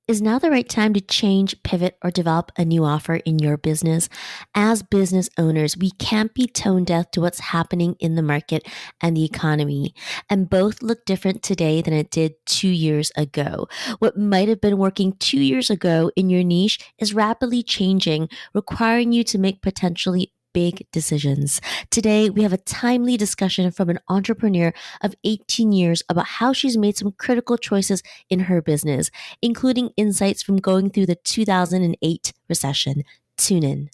Is now the right time to change, pivot, or develop a new offer in your business? As business owners, we can't be tone deaf to what's happening in the market and the economy. And both look different today than it did 2 years ago. What might have been working 2 years ago in your niche is rapidly changing, requiring you to make potentially big decisions. Today, we have a timely discussion from an entrepreneur of 18 years about how she's made some critical choices in her business, including insights from going through the 2008 recession. Tune in.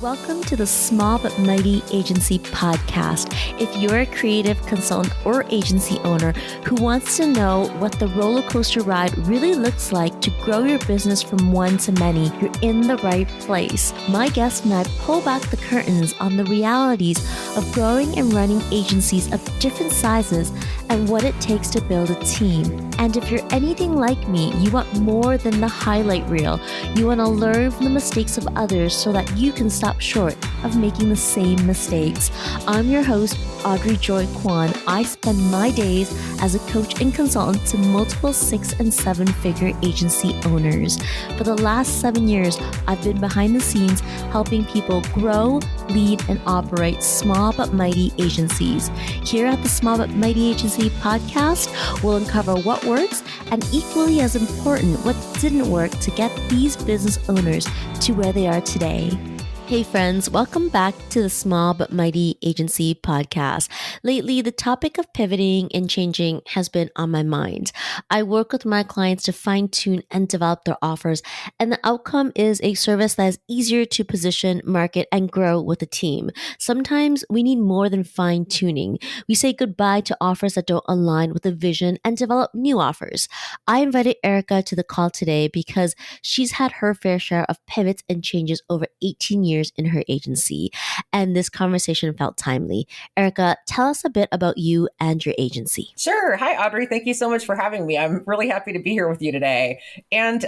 Welcome to the Small But Mighty Agency podcast. If you're a creative consultant or agency owner who wants to know what the roller coaster ride really looks like to grow your business from one to many, you're in the right place. My guest and I pull back the curtains on the realities of growing and running agencies of different sizes and what it takes to build a team. And if you're anything like me, you want more than the highlight reel. You want to learn from the mistakes of others so that you can stop short of making the same mistakes. I'm your host, Audrey Joy Kwan. I spend my days as a coach and consultant to multiple 6- and 7-figure agency owners. For the last 7 years, I've been behind the scenes helping people grow, lead, and operate small but mighty agencies. Here at the Small But Mighty Agency podcast, we'll uncover what works and, equally as important, what didn't work to get these business owners to where they are today. Hey friends, welcome back to the Small But Mighty Agency podcast. Lately, the topic of pivoting and changing has been on my mind. I work with my clients to fine-tune and develop their offers, and the outcome is a service that is easier to position, market, and grow with a team. Sometimes we need more than fine-tuning. We say goodbye to offers that don't align with the vision and develop new offers. I invited Erika to the call today because she's had her fair share of pivots and changes over 18 years in her agency, and this conversation felt timely. Erika, tell us a bit about you and your agency. Sure. Hi, Audrey. Thank you so much for having me. I'm really happy to be here with you today. And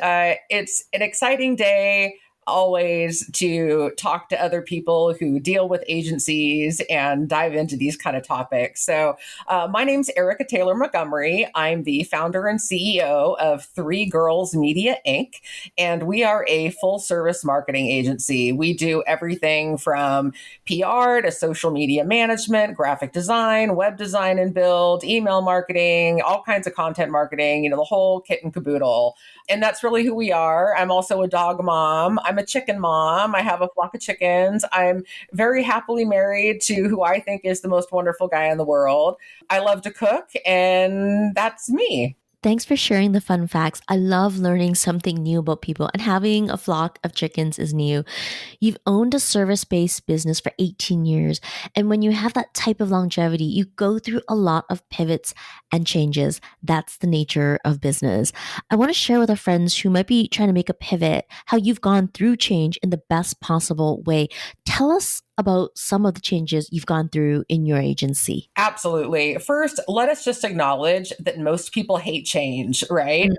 it's an exciting day always to talk to other people who deal with agencies and dive into these kind of topics. So my name's Erika Taylor Montgomery. I'm the founder and CEO of Three Girls Media, Inc., and we are a full service marketing agency. We do everything from PR to social media management, graphic design, web design and build, email marketing, all kinds of content marketing, the whole kit and caboodle. And that's really who we are. I'm also a dog mom. I'm a chicken mom. I have a flock of chickens. I'm very happily married to who I think is the most wonderful guy in the world. I love to cook, and that's me. Thanks for sharing the fun facts. I love learning something new about people, and having a flock of chickens is new. You've owned a service-based business for 18 years, and when you have that type of longevity, you go through a lot of pivots and changes. That's the nature of business. I want to share with our friends who might be trying to make a pivot how you've gone through change in the best possible way. Tell us about some of the changes you've gone through in your agency. Absolutely. First, let us just acknowledge that most people hate change, right?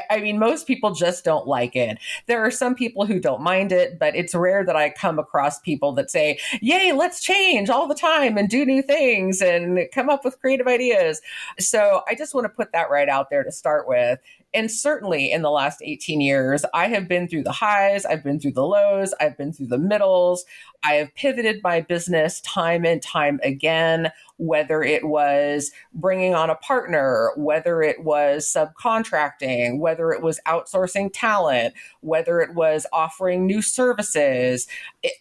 I mean, most people just don't like it. There are some people who don't mind it, but it's rare that I come across people that say, yay, let's change all the time and do new things and come up with creative ideas. So I just want to put that right out there to start with. And certainly in the last 18 years, I have been through the highs, I've been through the lows, I've been through the middles. I have pivoted my business time and time again, whether it was bringing on a partner, whether it was subcontracting, whether it was outsourcing talent, whether it was offering new services.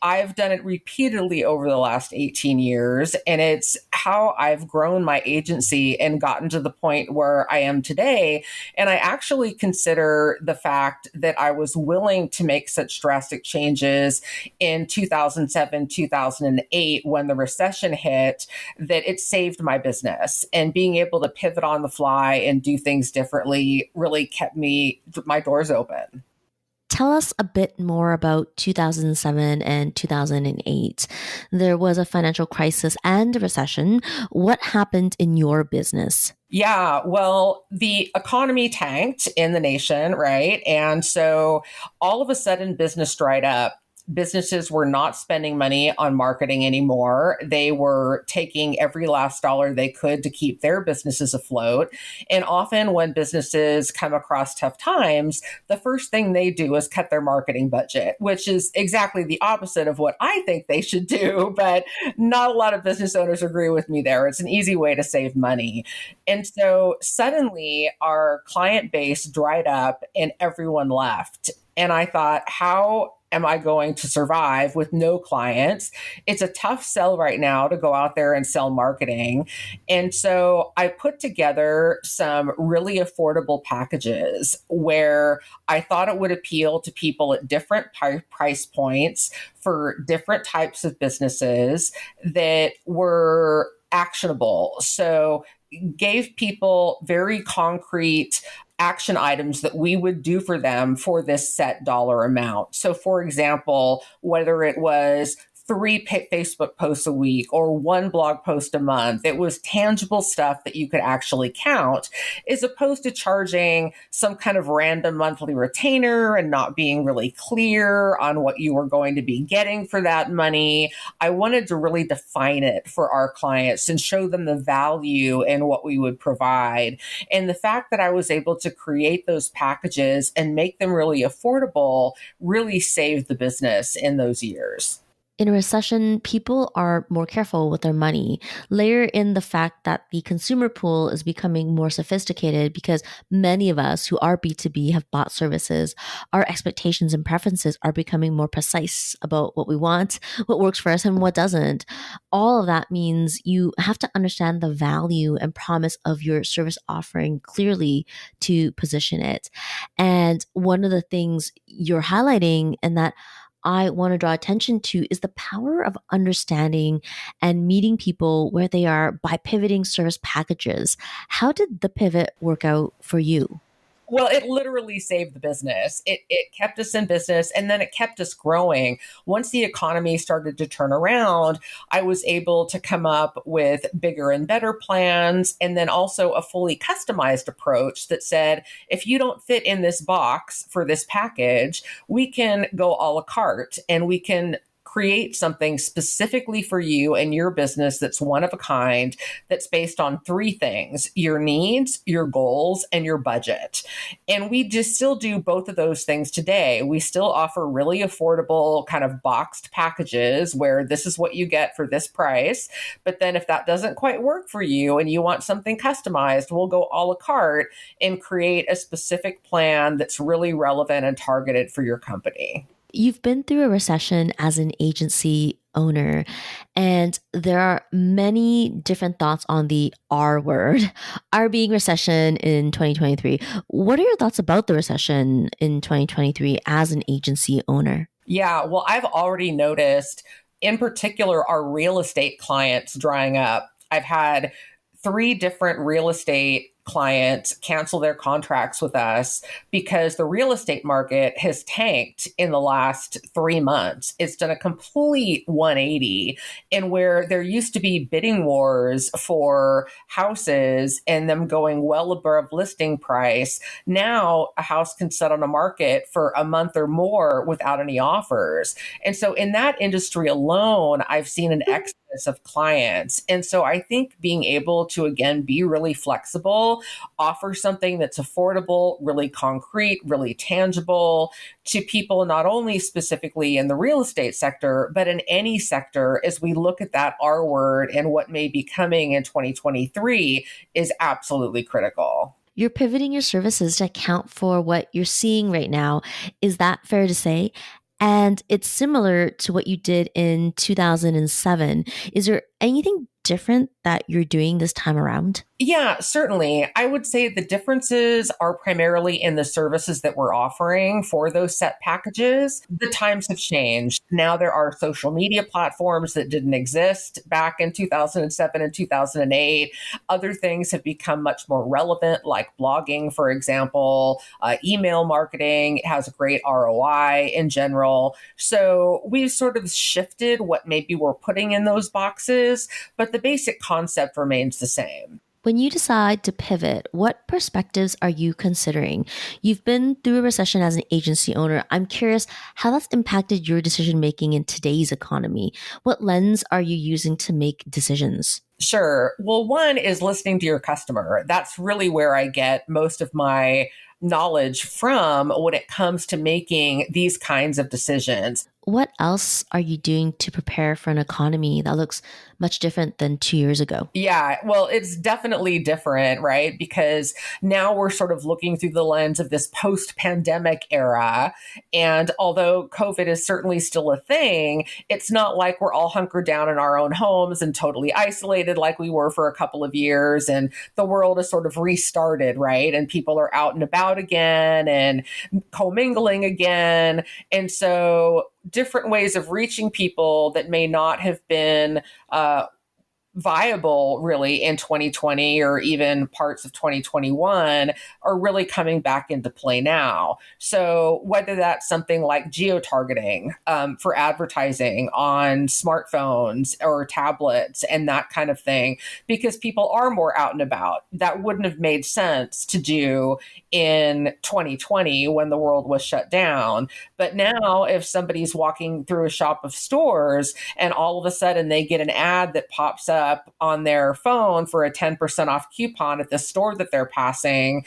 I've done it repeatedly over the last 18 years, and it's how I've grown my agency and gotten to the point where I am today. And I actually consider the fact that I was willing to make such drastic changes in 2007, 2008, when the recession hit, that it saved my business. And being able to pivot on the fly and do things differently really kept my doors open. Tell us a bit more about 2007 and 2008. There was a financial crisis and a recession. What happened in your business? Yeah, well, the economy tanked in the nation, right? And so all of a sudden business dried up. businesses were not spending money on marketing anymore. They were taking every last dollar they could to keep their businesses afloat. And often when businesses come across tough times, the first thing they do is cut their marketing budget, which is exactly the opposite of what I think they should do. But not a lot of business owners agree with me there. It's an easy way to save money. And so suddenly our client base dried up and everyone left. And I thought, how am I going to survive with no clients? It's a tough sell right now to go out there and sell marketing. And so I put together some really affordable packages where I thought it would appeal to people at different price points for different types of businesses that were actionable. So gave people very concrete action items that we would do for them for this set dollar amount. So, for example, whether it was 3 Facebook posts a week or 1 blog post a month, it was tangible stuff that you could actually count, as opposed to charging some kind of random monthly retainer and not being really clear on what you were going to be getting for that money. I wanted to really define it for our clients and show them the value in what we would provide. And the fact that I was able to create those packages and make them really affordable really saved the business in those years. In a recession, people are more careful with their money. Layer in the fact that the consumer pool is becoming more sophisticated because many of us who are B2B have bought services. Our expectations and preferences are becoming more precise about what we want, what works for us, and what doesn't. All of that means you have to understand the value and promise of your service offering clearly to position it. And one of the things you're highlighting, and that I want to draw attention to, is the power of understanding and meeting people where they are by pivoting service packages. How did the pivot work out for you? Well, it literally saved the business. It kept us in business, and then it kept us growing. Once the economy started to turn around, I was able to come up with bigger and better plans, and then also a fully customized approach that said, if you don't fit in this box for this package, we can go a la carte and we can create something specifically for you and your business that's one of a kind, that's based on 3 things: your needs, your goals, and your budget. And we just still do both of those things today. We still offer really affordable kind of boxed packages where this is what you get for this price. But then if that doesn't quite work for you and you want something customized, we'll go a la carte and create a specific plan that's really relevant and targeted for your company. You've been through a recession as an agency owner, and there are many different thoughts on the R word, R being recession in 2023. What are your thoughts about the recession in 2023 as an agency owner? Yeah, well, I've already noticed, in particular, our real estate clients drying up. I've had 3 different real estate clients cancel their contracts with us because the real estate market has tanked in the last 3 months. It's done a complete 180. And where there used to be bidding wars for houses and them going well above listing price, now a house can sit on the market for a month or more without any offers. And so in that industry alone, I've seen an exodus of clients. And so I think being able to, again, be really flexible, offer something that's affordable, really concrete, really tangible to people, not only specifically in the real estate sector, but in any sector, as we look at that R word and what may be coming in 2023, is absolutely critical. You're pivoting your services to account for what you're seeing right now. Is that fair to say? And it's similar to what you did in 2007. Is there anything different that you're doing this time around? Yeah, certainly. I would say the differences are primarily in the services that we're offering for those set packages. The times have changed. Now there are social media platforms that didn't exist back in 2007 and 2008. Other things have become much more relevant, like blogging, for example. Email marketing has a great ROI in general. So we've sort of shifted what maybe we're putting in those boxes, but the basic concept remains the same. When you decide to pivot, what perspectives are you considering? You've been through a recession as an agency owner. I'm curious how that's impacted your decision making in today's economy. What lens are you using to make decisions? Sure. Well, one is listening to your customer. That's really where I get most of my knowledge from when it comes to making these kinds of decisions. What else are you doing to prepare for an economy that looks much different than 2 years ago? Yeah, well, it's definitely different, right? Because now we're sort of looking through the lens of this post pandemic era. And although COVID is certainly still a thing, it's not like we're all hunkered down in our own homes and totally isolated like we were for a couple of years. And the world is sort of restarted, right? And people are out and about again and commingling again. And so different ways of reaching people that may not have been viable really in 2020 or even parts of 2021 are really coming back into play now. So whether that's something like geo-targeting for advertising on smartphones or tablets and that kind of thing, because people are more out and about. That wouldn't have made sense to do in 2020 when the world was shut down. But now if somebody's walking through a shop of stores and all of a sudden they get an ad that pops up on their phone for a 10% off coupon at the store that they're passing,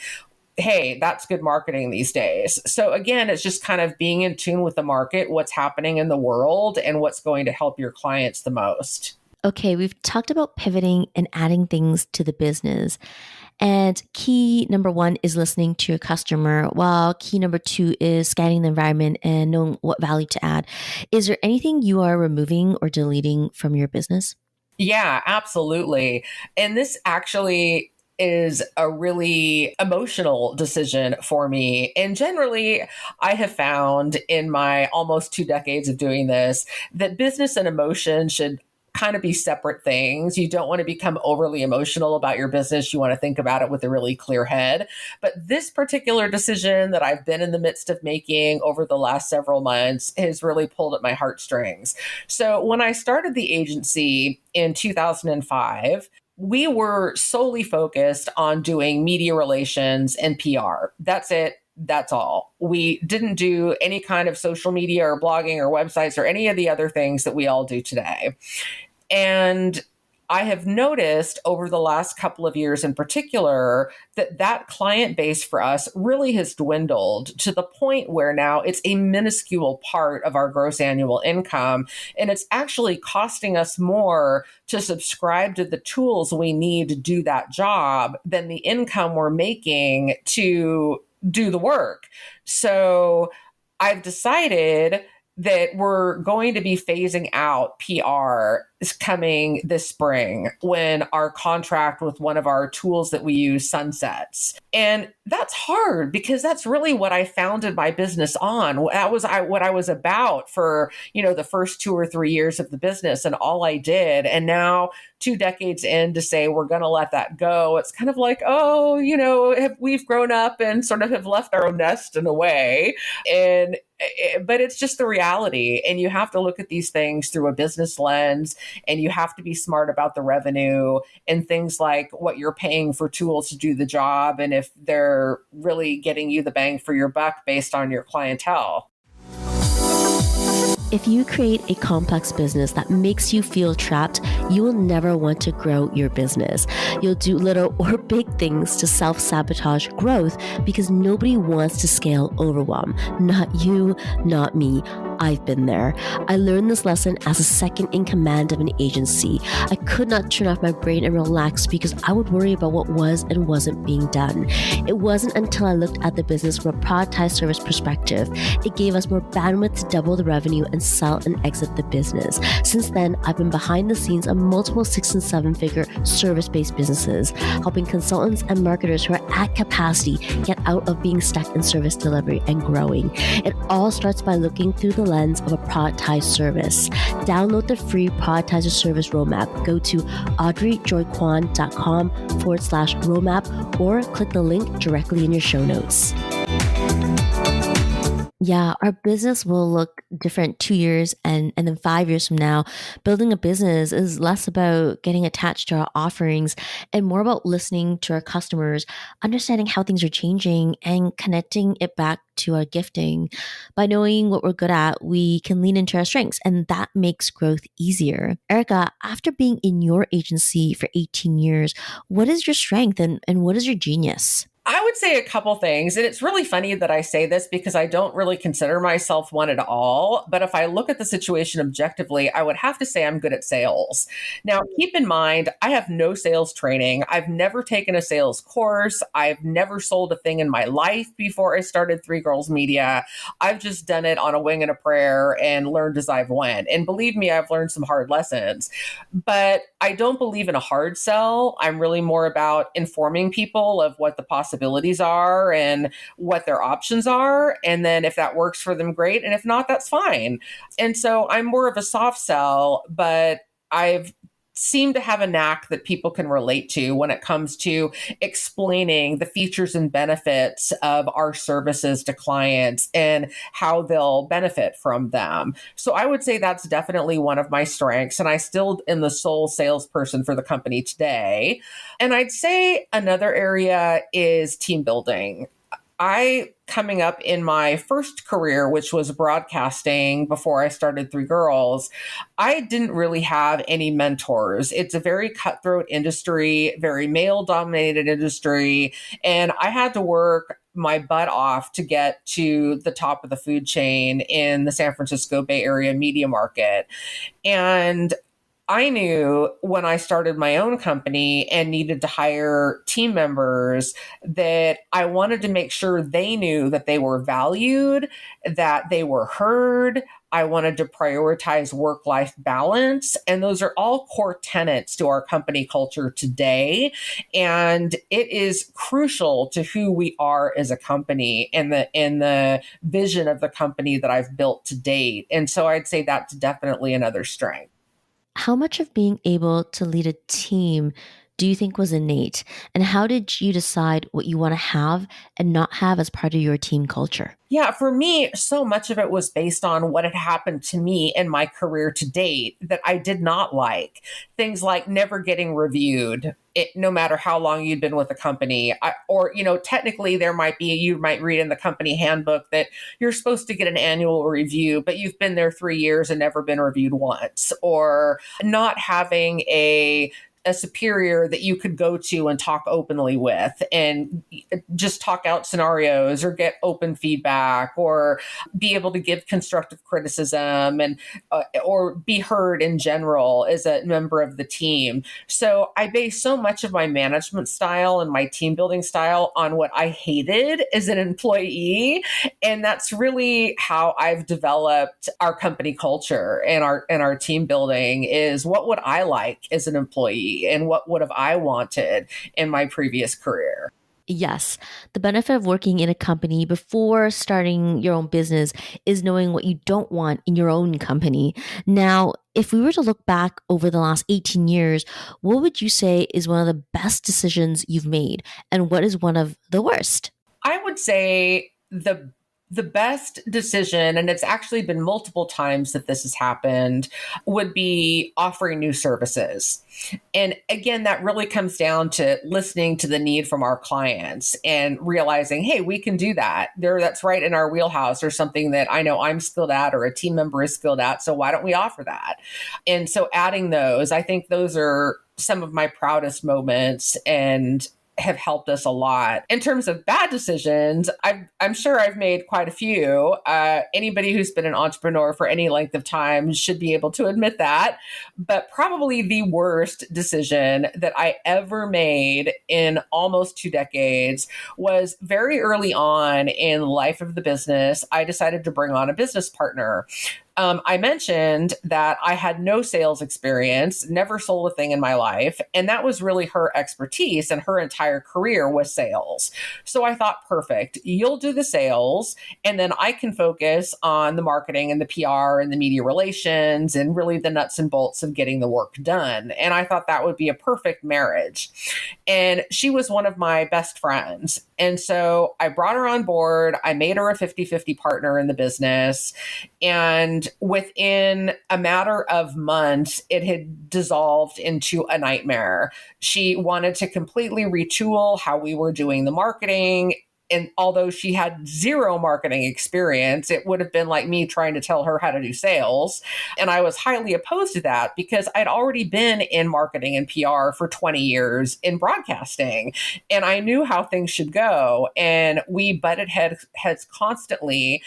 hey, that's good marketing these days. So again, it's just kind of being in tune with the market, what's happening in the world, and what's going to help your clients the most. Okay, we've talked about pivoting and adding things to the business. And key number one is listening to your customer, while key number two is scanning the environment and knowing what value to add. Is there anything you are removing or deleting from your business? Yeah, absolutely. And this actually is a really emotional decision for me. And generally, I have found in my almost 2 decades of doing this that business and emotion should kind of be separate things. You don't want to become overly emotional about your business. You want to think about it with a really clear head. But this particular decision that I've been in the midst of making over the last several months has really pulled at my heartstrings. So when I started the agency in 2005, we were solely focused on doing media relations and PR. That's it. That's all. We didn't do any kind of social media or blogging or websites or any of the other things that we all do today. And I have noticed over the last couple of years in particular that that client base for us really has dwindled to the point where now it's a minuscule part of our gross annual income. And it's actually costing us more to subscribe to the tools we need to do that job than the income we're making to do the work. So I've decided that we're going to be phasing out PR coming this spring when our contract with one of our tools that we use sunsets. And that's hard because that's really what I founded my business on. That was what I was about for, the first 2 or 3 years of the business and all I did. And now 2 decades in to say we're going to let that go. It's kind of like, we've grown up and sort of have left our own nest in a way. But it's just the reality. And you have to look at these things through a business lens, and you have to be smart about the revenue and things like what you're paying for tools to do the job and if they're really getting you the bang for your buck based on your clientele. If you create a complex business that makes you feel trapped, you will never want to grow your business. You'll do little or big things to self-sabotage growth because nobody wants to scale overwhelm. Not you, not me. I've been there. I learned this lesson as a second in command of an agency. I could not turn off my brain and relax because I would worry about what was and wasn't being done. It wasn't until I looked at the business from a productized service perspective. It gave us more bandwidth to double the revenue and sell and exit the business. Since then, I've been behind the scenes on multiple 6- and 7-figure service-based businesses, helping consultants and marketers who are at capacity get out of being stuck in service delivery and growing. It all starts by looking through the lens of a productized service. Download the free productizer service roadmap. Go to audreyjoyquan.com/roadmap or click the link directly in your show notes. Yeah, our business will look different 2 years and then 5 years from now. Building a business is less about getting attached to our offerings and more about listening to our customers, understanding how things are changing, and connecting it back to our gifting. By knowing what we're good at, we can lean into our strengths, and that makes growth easier. Erica, after being in your agency for 18 years, what is your strength and what is your genius? I would say a couple things. And it's really funny that I say this because I don't really consider myself one at all. But if I look at the situation objectively, I would have to say I'm good at sales. Now, keep in mind, I have no sales training. I've never taken a sales course. I've never sold a thing in my life before I started Three Girls Media. I've just done it on a wing and a prayer and learned as I've went. And believe me, I've learned some hard lessons. But I don't believe in a hard sell. I'm really more about informing people of what the possibilities are and what their options are. And then if that works for them, great. And if not, that's fine. And so I'm more of a soft sell, but I've seem to have a knack that people can relate to when it comes to explaining the features and benefits of our services to clients and how they'll benefit from them. So I would say that's definitely one of my strengths. And I still am the sole salesperson for the company today. And I'd say another area is team building. Coming up in my first career, which was broadcasting before I started Three Girls, I didn't really have any mentors. It's a very cutthroat industry, very male dominated industry. And I had to work my butt off to get to the top of the food chain in the San Francisco Bay Area media market. And I knew when I started my own company and needed to hire team members that I wanted to make sure they knew that they were valued, that they were heard. I wanted to prioritize work-life balance. And those are all core tenets to our company culture today. And it is crucial to who we are as a company and the vision of the company that I've built to date. And so I'd say that's definitely another strength. How much of being able to lead a team do you think was innate? And how did you decide what you want to have and not have as part of your team culture? Yeah, for me, so much of it was based on what had happened to me in my career to date that I did not like. Things like never getting reviewed, no matter how long you'd been with the company. Technically you might read in the company handbook that you're supposed to get an annual review, but you've been there 3 years and never been reviewed once. Or not having a superior that you could go to and talk openly with and just talk out scenarios or get open feedback or be able to give constructive criticism and or be heard in general as a member of the team. So I base so much of my management style and my team building style on what I hated as an employee. And that's really how I've developed our company culture and our team building is what would I like as an employee? And what would have I wanted in my previous career? Yes, the benefit of working in a company before starting your own business is knowing what you don't want in your own company. Now, if we were to look back over the last 18 years, what would you say is one of the best decisions you've made? And what is one of the worst? I would say the best decision, and it's actually been multiple times that this has happened, would be offering new services. And again, that really comes down to listening to the need from our clients and realizing, hey, we can do that. That's right in our wheelhouse or something that I know I'm skilled at or a team member is skilled at. So why don't we offer that? And so adding those, I think those are some of my proudest moments and have helped us a lot. In terms of bad decisions, I'm sure I've made quite a few. Anybody who's been an entrepreneur for any length of time should be able to admit that. But probably the worst decision that I ever made in almost 2 decades was very early on in life of the business. I decided to bring on a business partner. I mentioned that I had no sales experience, never sold a thing in my life. And that was really her expertise, and her entire career was sales. So I thought, perfect, you'll do the sales, and then I can focus on the marketing and the PR and the media relations and really the nuts and bolts of getting the work done. And I thought that would be a perfect marriage. And she was one of my best friends. And so I brought her on board. I made her a 50-50 partner in the business. And within a matter of months, it had dissolved into a nightmare. She wanted to completely retool how we were doing the marketing. And although she had zero marketing experience, it would have been like me trying to tell her how to do sales. And I was highly opposed to that because I'd already been in marketing and PR for 20 years in broadcasting. And I knew how things should go. And we butted heads constantly.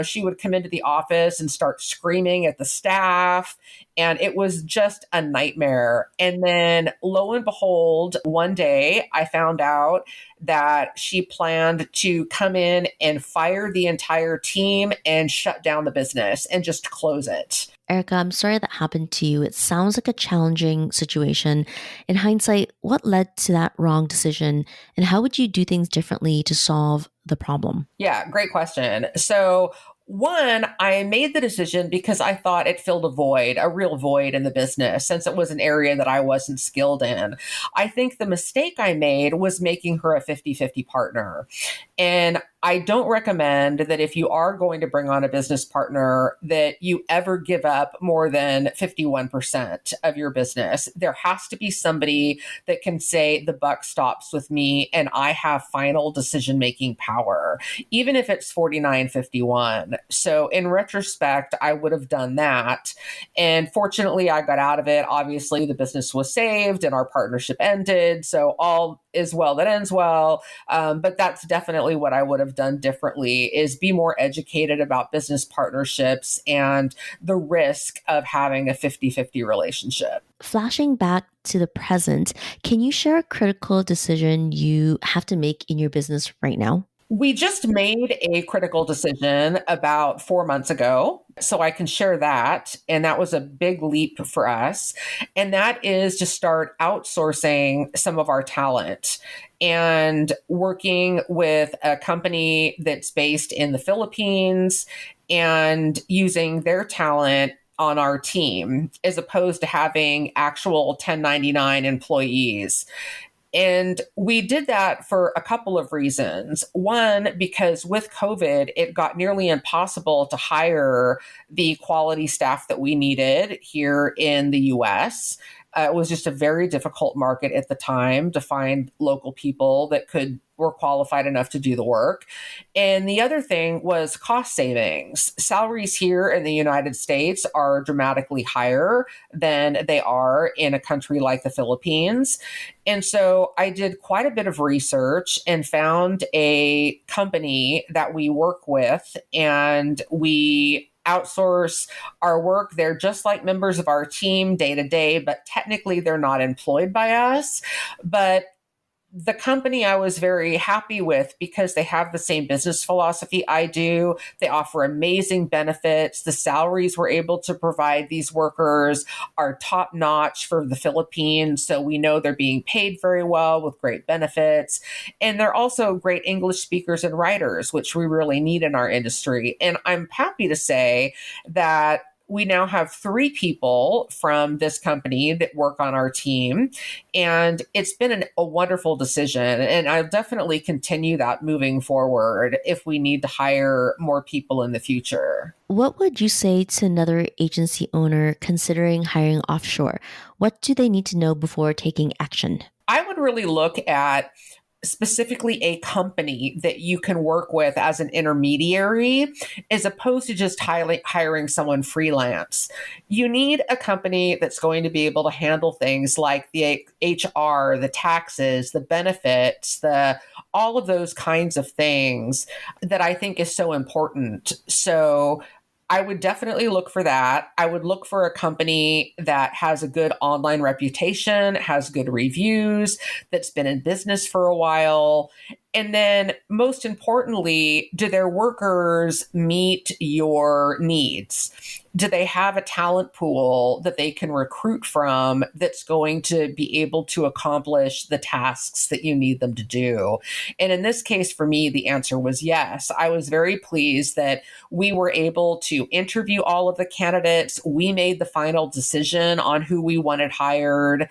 She would come into the office and start screaming at the staff. And it was just a nightmare. And then lo and behold, one day I found out that she planned to come in and fire the entire team and shut down the business and just close it. Erika, I'm sorry that happened to you. It sounds like a challenging situation. In hindsight, what led to that wrong decision, and how would you do things differently to solve the problem? Yeah, great question. So one, I made the decision because I thought it filled a real void in the business, since it was an area that I wasn't skilled in. I think the mistake I made was making her a 50-50 partner. And I don't recommend that if you are going to bring on a business partner that you ever give up more than 51% of your business. There has to be somebody that can say the buck stops with me and I have final decision-making power, even if it's 49-51. So in retrospect, I would have done that. And fortunately, I got out of it. Obviously, the business was saved and our partnership ended. So all is well that ends well. But that's definitely what I would have done differently, is be more educated about business partnerships and the risk of having a 50-50 relationship. Flashing back to the present, can you share a critical decision you have to make in your business right now? We just made a critical decision about 4 months ago, so I can share that. And that was a big leap for us. And that is to start outsourcing some of our talent and working with a company that's based in the Philippines and using their talent on our team, as opposed to having actual 1099 employees. And we did that for a couple of reasons. One, because with COVID, it got nearly impossible to hire the quality staff that we needed here in the US. It was just a very difficult market at the time to find local people that were qualified enough to do the work. And the other thing was cost savings. Salaries here in the United States are dramatically higher than they are in a country like the Philippines. And so I did quite a bit of research and found a company that we work with, and we outsource our work. They're just like members of our team day to day, but technically they're not employed by us. But the company I was very happy with because they have the same business philosophy I do. They offer amazing benefits. The salaries we're able to provide these workers are top notch for the Philippines. So we know they're being paid very well with great benefits. And they're also great English speakers and writers, which we really need in our industry. And I'm happy to say that we now have 3 people from this company that work on our team. And it's been a wonderful decision. And I'll definitely continue that moving forward if we need to hire more people in the future. What would you say to another agency owner considering hiring offshore? What do they need to know before taking action? I would really look at specifically a company that you can work with as an intermediary, as opposed to just hiring someone freelance. You need a company that's going to be able to handle things like the HR, the taxes, the benefits, all of those kinds of things that I think is so important. So I would definitely look for that. I would look for a company that has a good online reputation, has good reviews, that's been in business for a while. And then most importantly, do their workers meet your needs? Do they have a talent pool that they can recruit from that's going to be able to accomplish the tasks that you need them to do? And in this case, for me, the answer was yes. I was very pleased that we were able to interview all of the candidates. We made the final decision on who we wanted hired.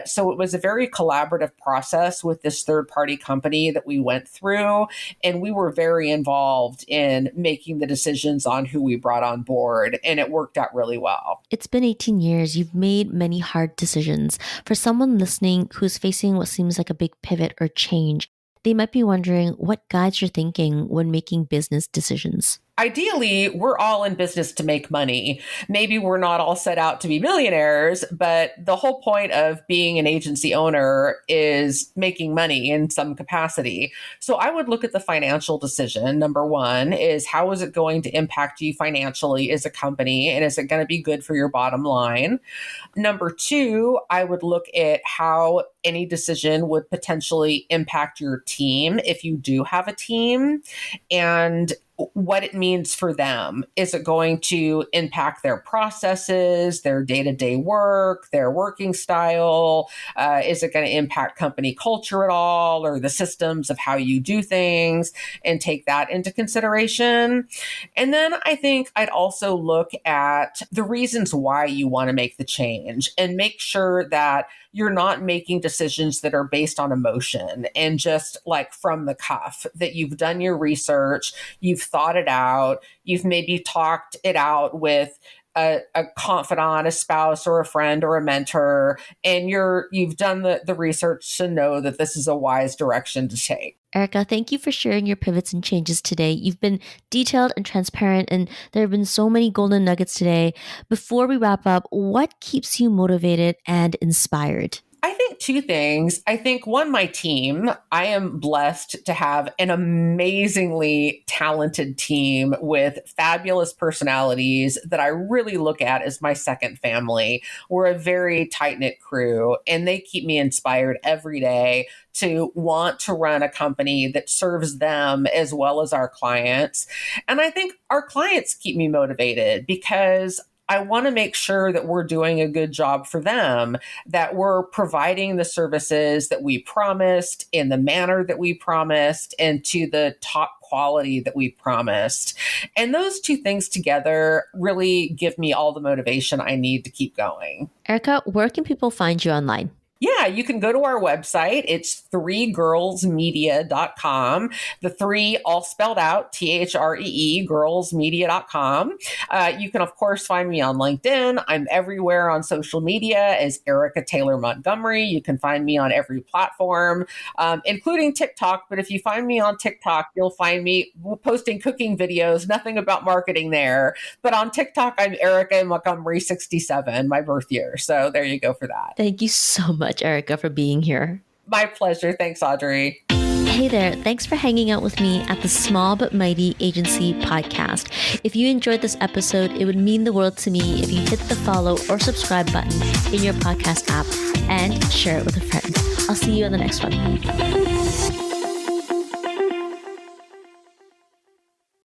So it was a very collaborative process with this third-party company that we went through. And we were very involved in making the decisions on who we brought on board. And it worked out really well. It's been 18 years. You've made many hard decisions. For someone listening who's facing what seems like a big pivot or change, they might be wondering what guides your thinking when making business decisions. Ideally, we're all in business to make money. Maybe we're not all set out to be millionaires, but the whole point of being an agency owner is making money in some capacity. So I would look at the financial decision. Number one is, how is it going to impact you financially as a company? And is it going to be good for your bottom line? Number two, I would look at how any decision would potentially impact your team if you do have a team, and what it means for them. Is it going to impact their processes, their day-to-day work, their working style? Is it going to impact company culture at all, or the systems of how you do things, and take that into consideration? And then I think I'd also look at the reasons why you want to make the change, and make sure that you're not making decisions that are based on emotion and just like from the cuff, that you've done your research, you've thought it out, you've maybe talked it out with a confidant, a spouse, or a friend, or a mentor, and you've done the research to know that this is a wise direction to take. Erika, thank you for sharing your pivots and changes today. You've been detailed and transparent, and there have been so many golden nuggets today. Before we wrap up, what keeps you motivated and inspired? I think two things. I think one, my team. I am blessed to have an amazingly talented team with fabulous personalities that I really look at as my second family. We're a very tight-knit crew, and they keep me inspired every day to want to run a company that serves them as well as our clients. And I think our clients keep me motivated because I want to make sure that we're doing a good job for them, that we're providing the services that we promised in the manner that we promised and to the top quality that we promised. And those two things together really give me all the motivation I need to keep going. Erika, where can people find you online? Yeah, you can go to our website. It's 3girlsmedia.com. The three all spelled out, THREE, girlsmedia.com. You can, of course, find me on LinkedIn. I'm everywhere on social media as Erika Taylor Montgomery. You can find me on every platform, including TikTok. But if you find me on TikTok, you'll find me posting cooking videos, nothing about marketing there. But on TikTok, I'm Erika Montgomery 67, my birth year. So there you go for that. Thank you so much, Erika, for being here. My pleasure. Thanks, Audrey. Hey there. Thanks for hanging out with me at the Small But Mighty Agency podcast. If you enjoyed this episode, it would mean the world to me if you hit the follow or subscribe button in your podcast app and share it with a friend. I'll see you on the next one.